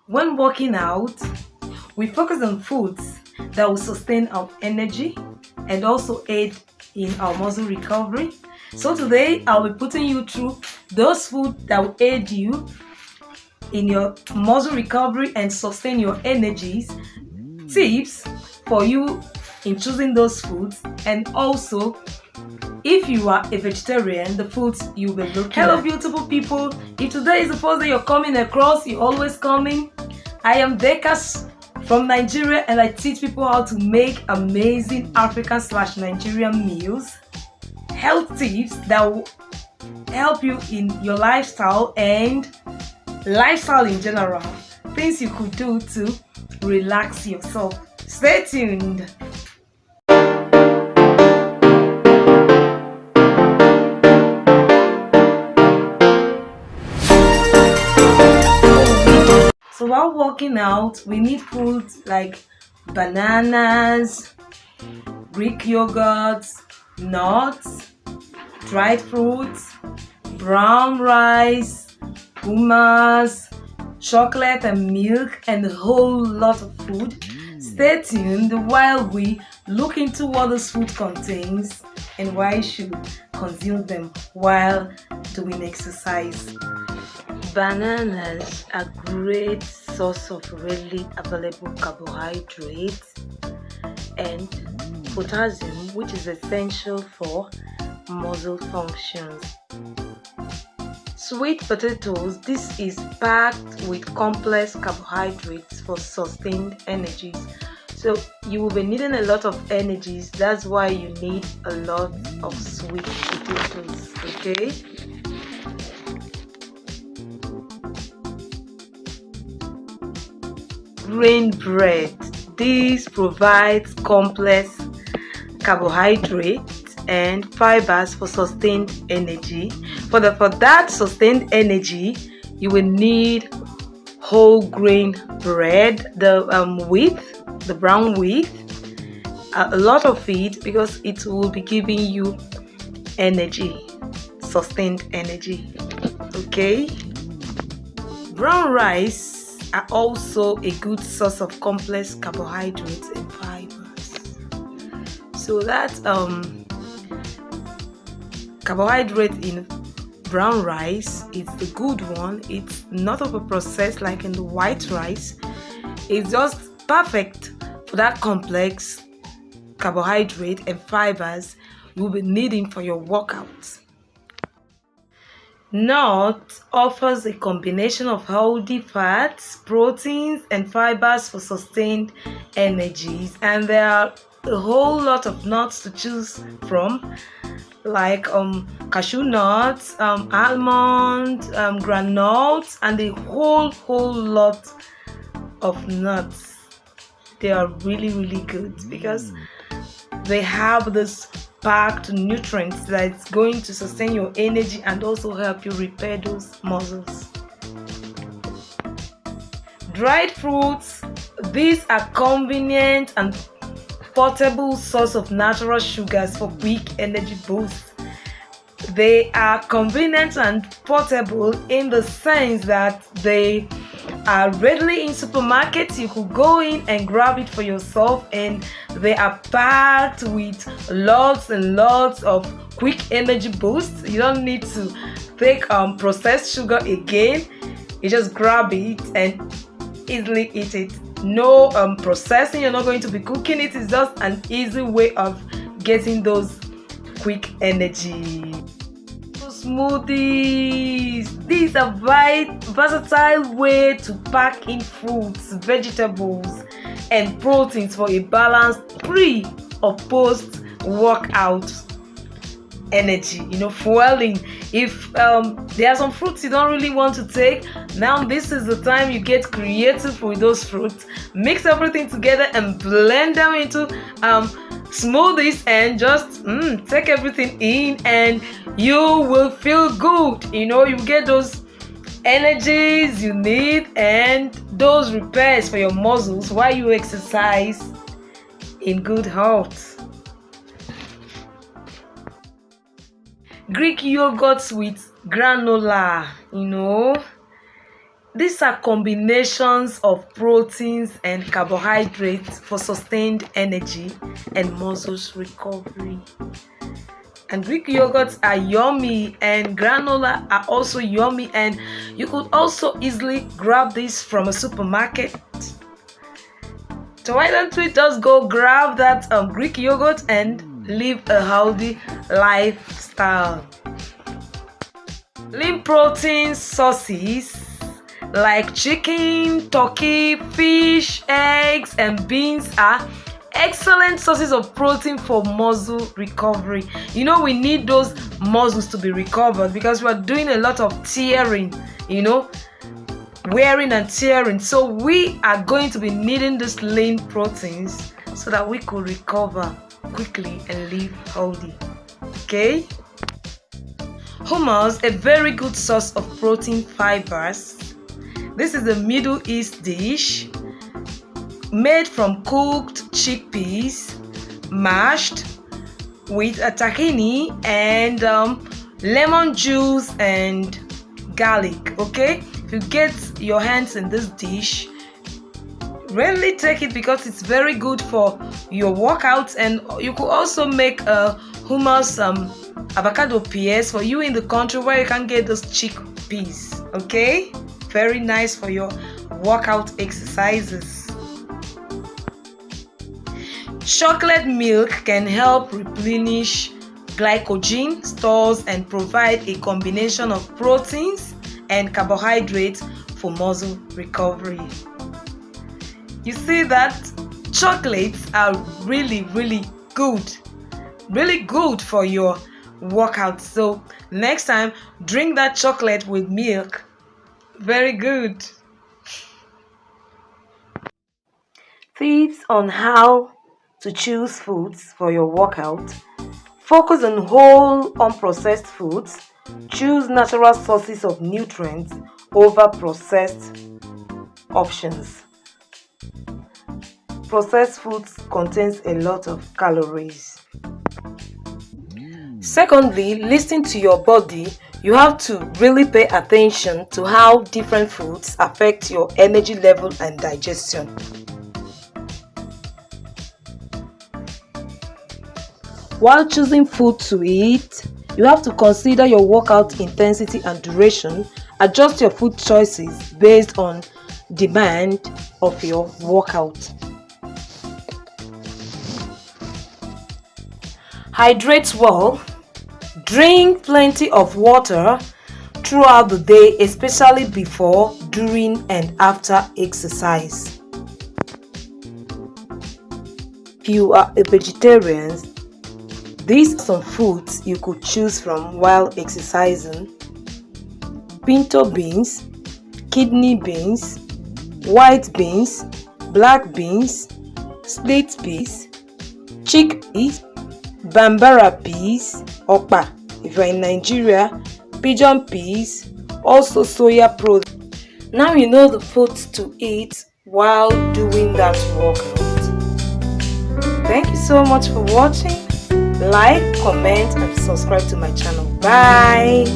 When working out, we focus on foods that will sustain our energy and also aid in our muscle recovery. So today I'll be putting you through those foods that will aid you in your muscle recovery and sustain your energies, tips for you in choosing those foods, and also if you are a vegetarian, the foods you'll be looking at. Hello beautiful people, if today is the first day you're coming across, you're always coming. I am Dekas from Nigeria and I teach people how to make amazing African/Nigerian meals, health tips that will help you in your lifestyle and lifestyle in general, things you could do to relax yourself. Stay tuned. So while working out, we need foods like bananas, Greek yogurt, nuts, dried fruits, brown rice, hummus, chocolate and milk, and a whole lot of food. Stay tuned while we look into what this food contains and why you should consume them while doing exercise. Bananas are great source of readily available carbohydrates and potassium, which is essential for muscle functions. Sweet potatoes, this is packed with complex carbohydrates for sustained energies. So you will be needing a lot of energies, that's why you need a lot of sweet potatoes, okay? Grain bread, this provides complex carbohydrates and fibers for sustained energy. For that sustained energy, you will need whole grain bread, the brown wheat, a lot of it, because it will be giving you energy, sustained energy. Okay. Brown rice are also a good source of complex carbohydrates and fibers. So that carbohydrate in brown rice is the good one. It's not overprocessed like in the white rice. It's just perfect for that complex carbohydrate and fibers you'll be needing for your workouts. Nut offers a combination of healthy fats, proteins, and fibers for sustained energies, and there are a whole lot of nuts to choose from, like cashew nuts, almond, granola, and a whole lot of nuts. They are really good because they have this packed nutrients that's going to sustain your energy and also help you repair those muscles. Dried fruits, these are convenient and portable source of natural sugars for quick energy boost. They are convenient and portable in the sense that they are readily in supermarkets. You could go in and grab it for yourself, and they are packed with lots and lots of quick energy boosts. You don't need to take processed sugar again. You just grab it and easily eat it. No processing, you're not going to be cooking it. It's just an easy way of getting those quick energy. Smoothies, these are versatile way to pack in fruits, vegetables, and proteins for a balanced pre or post workout energy, fueling. If there are some fruits you don't really want to take, now this is the time you get creative with those fruits. Mix everything together and blend them into smoothies and just take everything in, and you will feel good. You get those energies you need and those repairs for your muscles while you exercise in good health. Greek yogurt with granola, These are combinations of proteins and carbohydrates for sustained energy and muscles recovery. And Greek yogurts are yummy, and granola are also yummy, and you could also easily grab this from a supermarket. So why don't we just go grab that Greek yogurt and live a healthy lifestyle. Lean protein sources like chicken, turkey, fish, eggs, and beans are excellent sources of protein for muscle recovery. You know, we need those muscles to be recovered because we are doing a lot of tearing, wearing and tearing. So we are going to be needing these lean proteins so that we could recover quickly and live healthy. Okay? Hummus, a very good source of protein fibers. This is a Middle East dish made from cooked chickpeas, mashed with a tahini and lemon juice and garlic. Okay, if you get your hands in this dish, really take it because it's very good for your workouts. And you could also make a hummus avocado peas for you in the country where you can get those chickpeas. Okay, very nice for your workout exercises. Chocolate milk can help replenish glycogen stores and provide a combination of proteins and carbohydrates for muscle recovery. You see that chocolates are really good for your workout. So next time, drink that chocolate with milk. Very good. Tips on how to choose foods for your workout. Focus on whole, unprocessed foods. Choose natural sources of nutrients over processed options. Processed foods contains a lot of calories. Secondly, listen to your body. You have to really pay attention to how different foods affect your energy level and digestion. While choosing food to eat, you have to consider your workout intensity and duration. Adjust your food choices based on demand of your workout. Hydrate well. Drink plenty of water throughout the day, especially before, during, and after exercise. If you are a vegetarian, these are some foods you could choose from while exercising: pinto beans, kidney beans, white beans, black beans, split peas, chickpeas, bambara peas, okpa if you're in Nigeria, pigeon peas, also soya protein. Now you know the foods to eat while doing that workout. Thank you so much for watching. Like, comment, and subscribe to my channel. Bye.